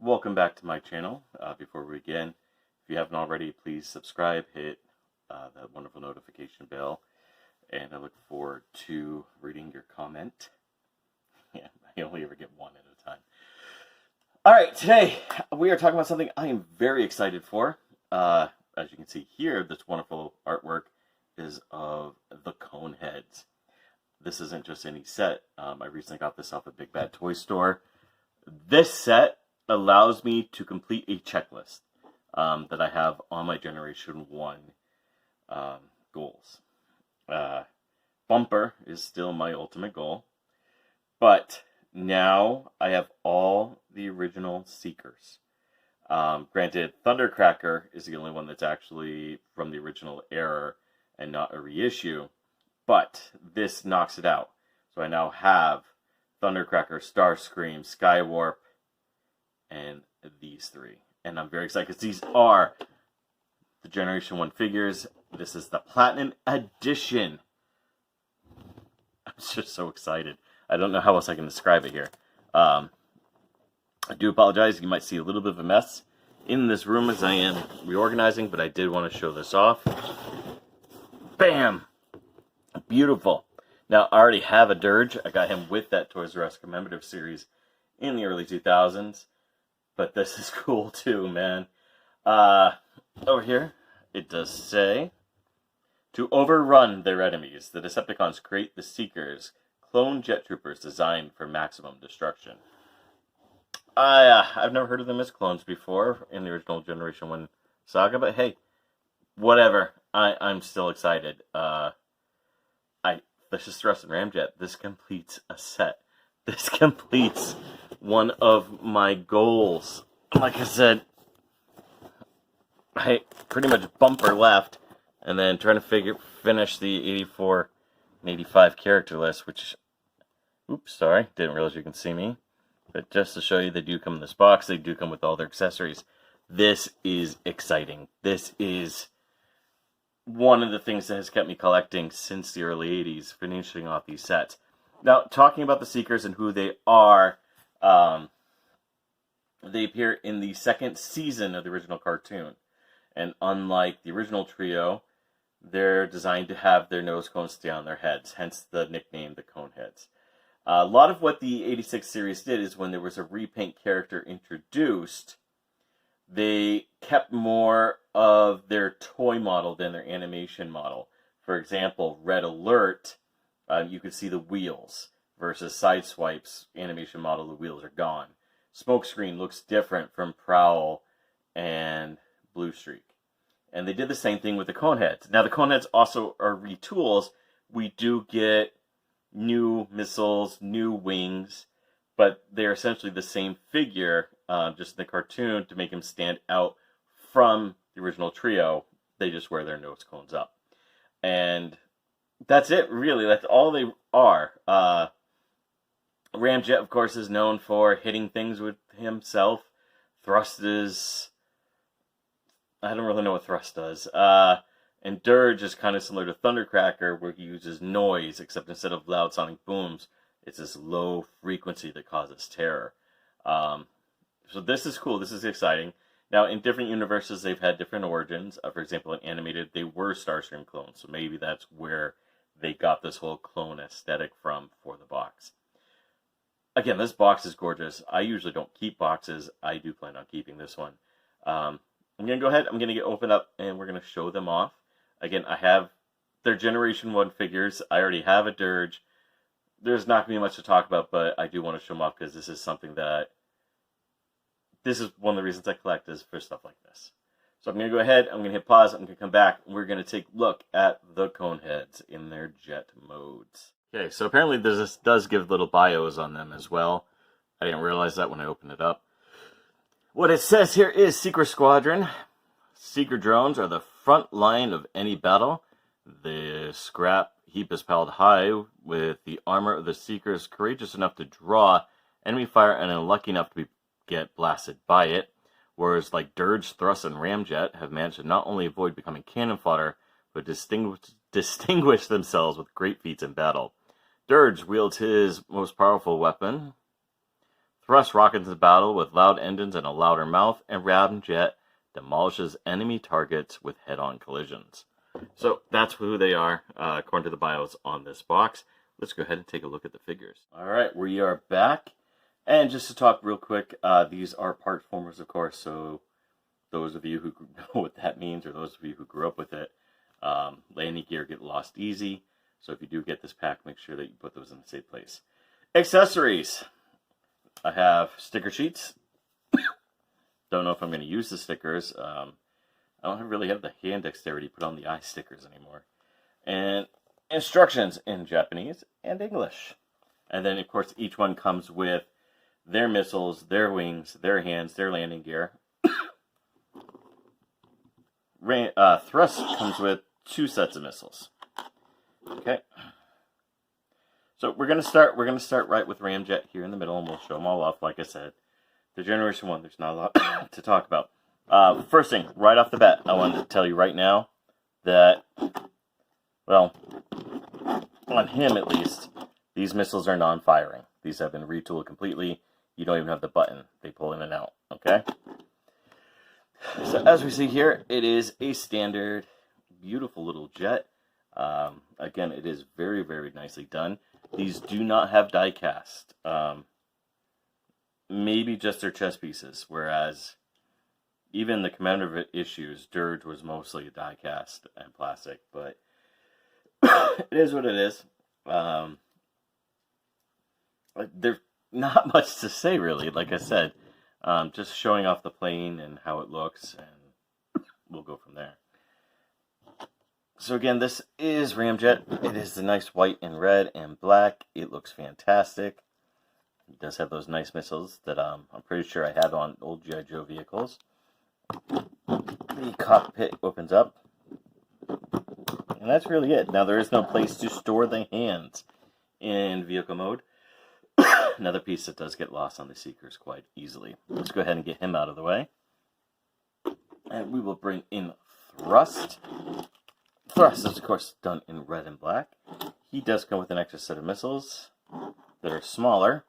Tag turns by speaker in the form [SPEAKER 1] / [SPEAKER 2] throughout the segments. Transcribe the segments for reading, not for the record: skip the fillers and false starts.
[SPEAKER 1] Welcome back to my channel. Before we begin, if you haven't already, please subscribe, hit that wonderful notification bell, and I look forward to reading your comment. Yeah, I only ever get one at a time. Alright, today we are talking about something I am very excited for. As you can see here, this wonderful artwork is of the Coneheads. This isn't just any set. I recently got this off a Big Bad Toy Store. This set allows me to complete a checklist that I have on my Generation 1 goals. Bumper is still my ultimate goal, but now I have all the original Seekers. Granted, Thundercracker is the only one that's actually from the original era and not a reissue, but this knocks it out. So I now have Thundercracker, Starscream, Skywarp, and these three. And I'm very excited because these are the Generation 1 figures. This is the Platinum Edition. I'm just so excited. I don't know how else I can describe it here. I do apologize. You might see a little bit of a mess in this room as I am reorganizing, but I did want to show this off. Bam! Beautiful. Now, I already have a Dirge. I got him with that Toys R Us commemorative series in the early 2000s. But this is cool too, man. Over here, it does say, to overrun their enemies, the Decepticons create the Seekers, clone jet troopers designed for maximum destruction. I've never heard of them as clones before in the original Generation 1 saga, but hey, whatever. I'm still excited. Vicious Thrust and Ramjet, this completes a set. This completes one of my goals. Like I said, I pretty much bumper left, and then trying to finish the 84 and 85 character list, which, oops, sorry, didn't realize you can see me. But just to show you, they do come in this box. They do come with all their accessories. This is exciting. This is one of the things that has kept me collecting since the early 80s, finishing off these sets. Now, talking about the Seekers and who they are, they appear in the second season of the original cartoon. And unlike the original trio, they're designed to have their nose cones stay on their heads, hence the nickname, the Coneheads. A lot of what the 86 series did is when there was a repaint character introduced, they kept more of their toy model than their animation model. For example, Red Alert, you could see the wheels, versus Sideswipe's animation model, the wheels are gone. Smokescreen looks different from Prowl and Blue Streak. And they did the same thing with the Coneheads. Now, the Coneheads also are retools. We do get new missiles, new wings, but they're essentially the same figure, just in the cartoon, to make them stand out from the original trio. They just wear their nose cones up. And that's it, really. That's all they are. Ramjet, of course, is known for hitting things with himself. Thrust is... I don't really know what Thrust does. And Dirge is kind of similar to Thundercracker, where he uses noise, except instead of loud sonic booms, it's this low frequency that causes terror. So this is cool. This is exciting. Now, in different universes, they've had different origins. For example, in animated, they were Starscream clones, so maybe that's where they got this whole clone aesthetic from for the box. Again, this box is gorgeous. I usually don't keep boxes. I do plan on keeping this one. I'm going to go ahead. I'm going to get opened up, and we're going to show them off. Again, I have their Generation 1 figures. I already have a Dirge. There's not going to be much to talk about, but I do want to show them off because this is something that... This is one of the reasons I collect, is for stuff like this. So I'm going to go ahead. I'm going to hit pause. I'm going to come back, and we're going to take a look at the Coneheads in their jet modes. Okay, so apparently this does give little bios on them as well. I didn't realize that when I opened it up. What it says here is Seeker Squadron. Seeker drones are the front line of any battle. The scrap heap is piled high with the armor of the Seekers courageous enough to draw enemy fire and unlucky enough to get blasted by it. Whereas like Dirge, Thrust, and Ramjet have managed to not only avoid becoming cannon fodder, but distinguish themselves with great feats in battle. Dirge wields his most powerful weapon, Thrust rockets into battle with loud engines and a louder mouth, and Ramjet demolishes enemy targets with head-on collisions. So that's who they are, according to the bios on this box. Let's go ahead and take a look at the figures. All right, we are back. And just to talk real quick, these are part formers, of course, so those of you who know what that means, or those of you who grew up with it, landing gear get lost easy. So if you do get this pack, make sure that you put those in a safe place. Accessories. I have sticker sheets. Don't know if I'm going to use the stickers. I don't really have the hand dexterity to put on the eye stickers anymore. And instructions in Japanese and English. And then, of course, each one comes with their missiles, their wings, their hands, their landing gear. Thrust comes with 2 sets of missiles. Okay. So we're gonna start right with Ramjet here in the middle, and we'll show them all off. Like I said, the Generation 1, there's not a lot to talk about. First thing, right off the bat, I wanted to tell you right now that, well, on him at least, these missiles are non-firing. These have been retooled completely. You don't even have the button. They pull in and out, okay? So as we see here, it is a standard, beautiful little jet. Again, it is very, very nicely done. These do not have die cast. Maybe just their chest pieces, whereas even the Commander issues, Dirge was mostly die cast and plastic, but it is what it is. There's not much to say, really. Like I said, just showing off the plane and how it looks, and we'll go from there. So again, this is Ramjet. It is the nice white and red and black. It looks fantastic. It does have those nice missiles that I'm pretty sure I have on old G.I. Joe vehicles. The cockpit opens up. And that's really it. Now, there is no place to store the hands in vehicle mode. Another piece that does get lost on the Seekers quite easily. Let's go ahead and get him out of the way. And we will bring in Thrust. Thrust is, of course, done in red and black. He does come with an extra set of missiles that are smaller.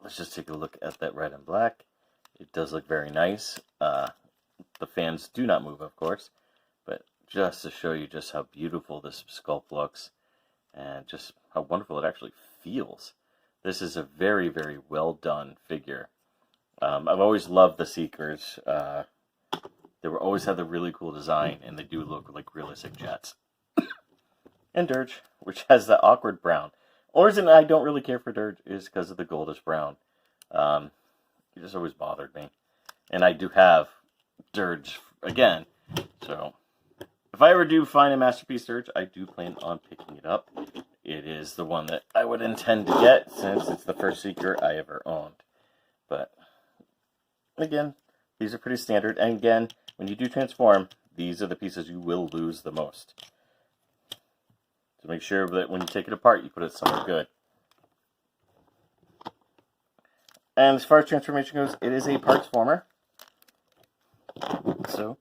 [SPEAKER 1] Let's just take a look at that red and black. It does look very nice. The fans do not move, of course, but just to show you just how beautiful this sculpt looks and just how wonderful it actually feels. This is a very, very well done figure. I've always loved the Seekers. They were always had the really cool design, and they do look like realistic jets. And Dirge, which has that awkward brown. Only reason I don't really care for Dirge is because of the goldish brown. It just always bothered me. And I do have Dirge again. So, if I ever do find a Masterpiece Dirge, I do plan on picking it up. It is the one that I would intend to get, since it's the first Seeker I ever owned. But, again, these are pretty standard. And again, when you do transform, these are the pieces you will lose the most. So make sure that when you take it apart, you put it somewhere good. And as far as transformation goes, it is a parts former. So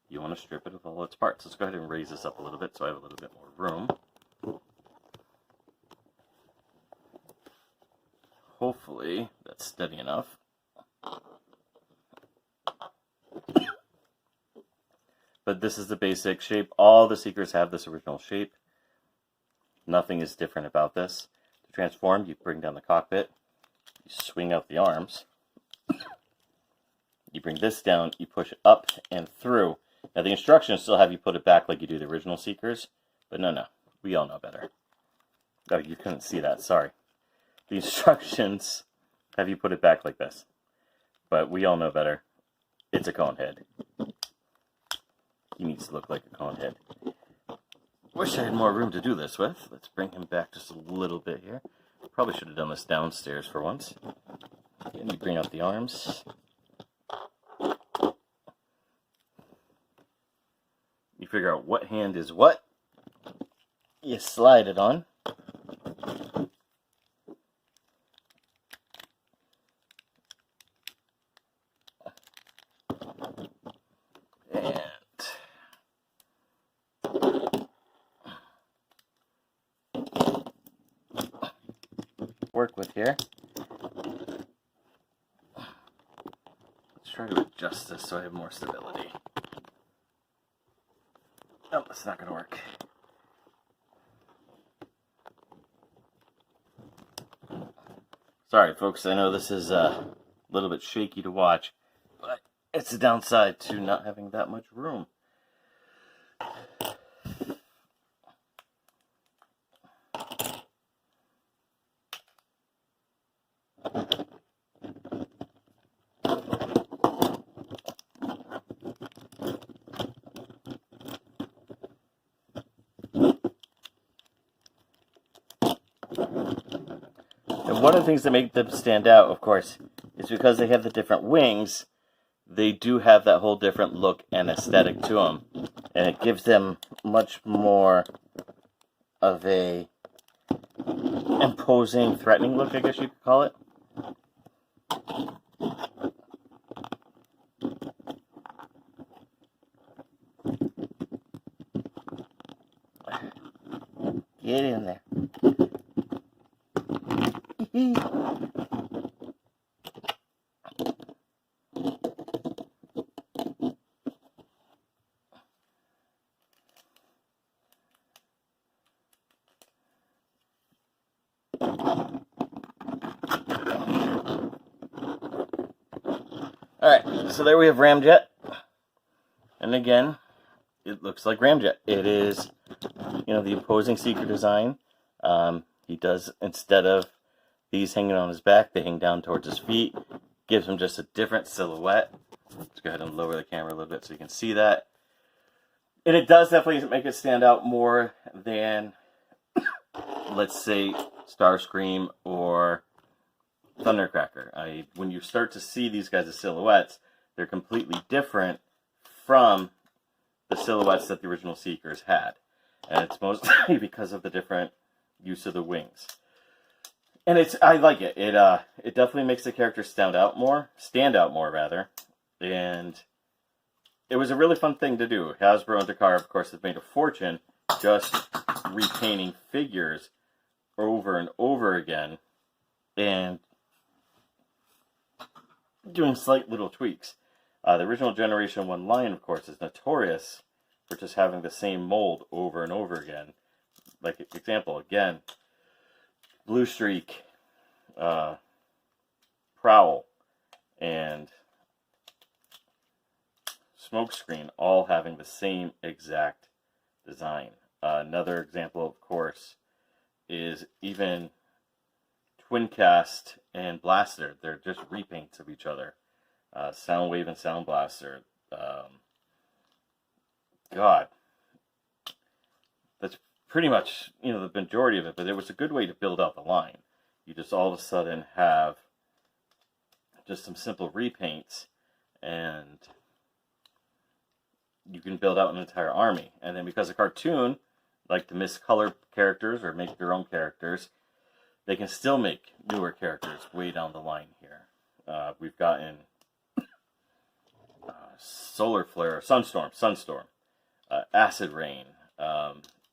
[SPEAKER 1] you want to strip it of all its parts. Let's go ahead and raise this up a little bit so I have a little bit more room. Hopefully that's steady enough. But this is the basic shape. All the Seekers have this original shape. Nothing is different about this. To transform, you bring down the cockpit. You swing out the arms. You bring this down. You push it up and through. Now, the instructions still have you put it back like you do the original Seekers. But no. We all know better. Oh, you couldn't see that. Sorry. The instructions have you put it back like this. But we all know better. It's a Conehead. He needs to look like a Conehead. Wish I had more room to do this with. Let's bring him back just a little bit here. Probably should have done this downstairs for once. And you bring out the arms. You figure out what hand is what. You slide it on. Work with here. Let's try to adjust this so I have more stability. Oh, that's not going to work. Sorry, folks, I know this is a little bit shaky to watch, but it's a downside to not having that much room. And one of the things that make them stand out, of course, is because they have the different wings. They do have that whole different look and aesthetic to them, and it gives them much more of a imposing, threatening look, I guess you could call it. Get in there. Alright, so there we have Ramjet. And again, it looks like Ramjet. It is, you know, the imposing Seeker design. He does, instead of these hanging on his back, they hang down towards his feet. Gives him just a different silhouette. Let's go ahead and lower the camera a little bit so you can see that. And it does definitely make it stand out more than, let's say, Starscream or Thundercracker. When you start to see these guys as silhouettes, they're completely different from the silhouettes that the original Seekers had. And it's mostly because of the different use of the wings. And I like it. It definitely makes the character stand out more. And it was a really fun thing to do. Hasbro and Takara, of course, have made a fortune just repainting figures over and over again and doing slight little tweaks. The original Generation 1 line, of course, is notorious for just having the same mold over and over again. Like, example, again, Blue Streak, Prowl, and Smokescreen all having the same exact design. Another example, of course, is even Twincast and Blaster. They're just repaints of each other. Soundwave and Sound Blaster. God. That's pretty much, you know, the majority of it, but it was a good way to build out the line. You just all of a sudden have just some simple repaints, and you can build out an entire army. And then because a cartoon like to miscolor characters or make their own characters, they can still make newer characters way down the line here. We've gotten Solar Flare, Sunstorm, Acid Rain.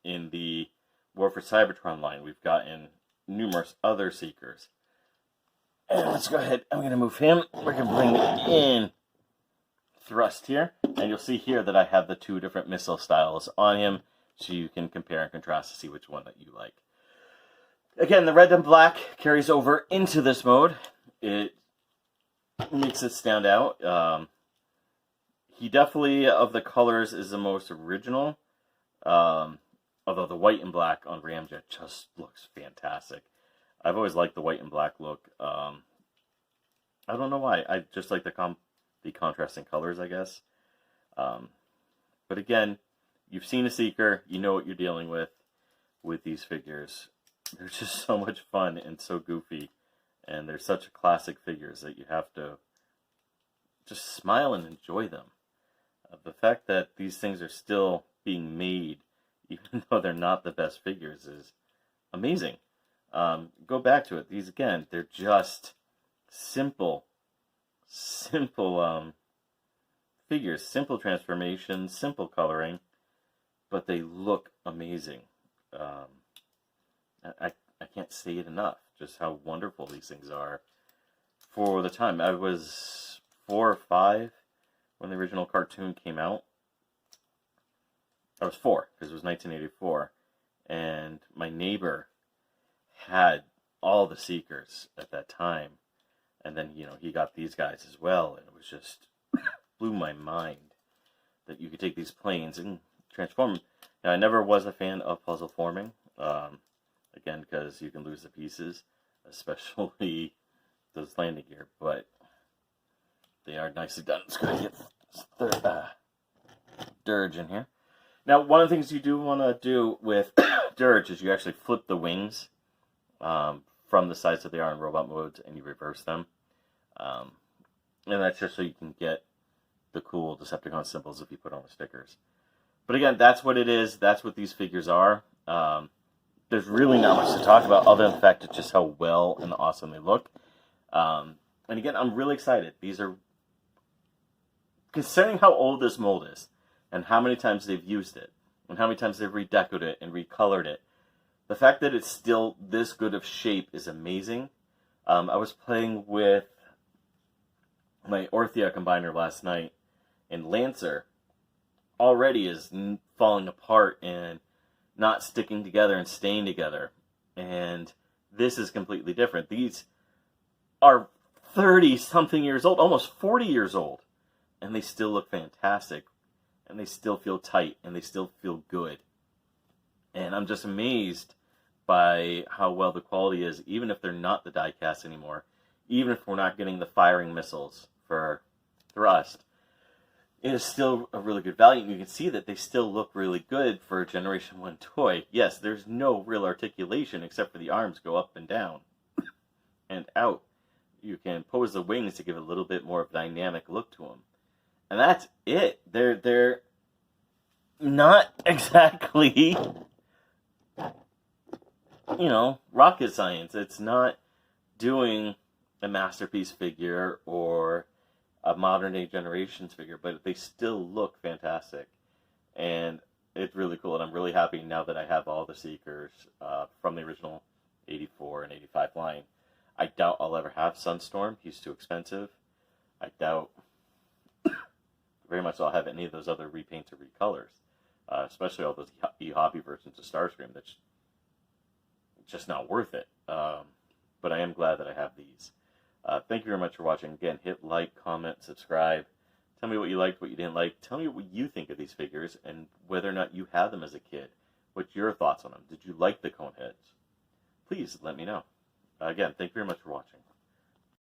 [SPEAKER 1] In the War for Cybertron line, we've gotten numerous other Seekers. And let's go ahead, I'm going to move him. We're going to bring in Thrust here. And you'll see here that I have the two different missile styles on him, so you can compare and contrast to see which one that you like. Again, the red and black carries over into this mode. It makes it stand out. He definitely, of the colors, is the most original. Although the white and black on Ramjet just looks fantastic. I've always liked the white and black look. I don't know why. I just like the contrasting colors, I guess. But again, you've seen a Seeker. You know what you're dealing with these figures. They're just so much fun and so goofy. And they're such classic figures that you have to just smile and enjoy them. The fact that these things are still being made, even though they're not the best figures, is amazing. Go back to it. These, again, they're just simple figures, simple transformations, simple coloring, but they look amazing. I can't say it enough, just how wonderful these things are for the time. I was 4 or 5 when the original cartoon came out. I was 4 because it was 1984, and my neighbor had all the Seekers at that time, and then he got these guys as well, and it was just blew my mind that you could take these planes and transform them. Now, I never was a fan of puzzle forming, again, because you can lose the pieces, especially those landing gear, but they are nicely done. It's going to get Dirge in here. Now, one of the things you do want to do with Dirge is you actually flip the wings from the sides that they are in robot modes, and you reverse them. And that's just so you can get the cool Decepticon symbols if you put on the stickers. But again, that's what it is. That's what these figures are. There's really not much to talk about other than the fact of just how well and awesome they look. And again, I'm really excited. These are, considering how old this mold is, and how many times they've used it, and how many times they've redecorated it and recolored it, the fact that it's still this good of shape is amazing. I was playing with my Orthia combiner last night, and Lancer already is falling apart and not sticking together and staying together. And this is completely different. These are 30-something years old, almost 40 years old, and they still look fantastic, and they still feel tight, and they still feel good. And I'm just amazed by how well the quality is, even if they're not the die-cast anymore, even if we're not getting the firing missiles for thrust. It is still a really good value, and you can see that they still look really good for a Generation 1 toy. Yes, there's no real articulation except for the arms go up and down and out. You can pose the wings to give a little bit more of a dynamic look to them. And that's it. They're not exactly, rocket science. It's not doing a masterpiece figure or a modern day Generations figure, but they still look fantastic. And it's really cool, and I'm really happy now that I have all the Seekers from the original 84 and 85 line. I doubt I'll ever have Sunstorm. He's too expensive. I doubt very much I'll have any of those other repaints or recolors, especially all those e-hobby versions of Starscream. That's just not worth it. But I am glad that I have these. Thank you very much for watching. Again, hit like, comment, subscribe. Tell me what you liked, what you didn't like. Tell me what you think of these figures and whether or not you had them as a kid. What's your thoughts on them? Did you like the Coneheads? Please let me know. Again, thank you very much for watching.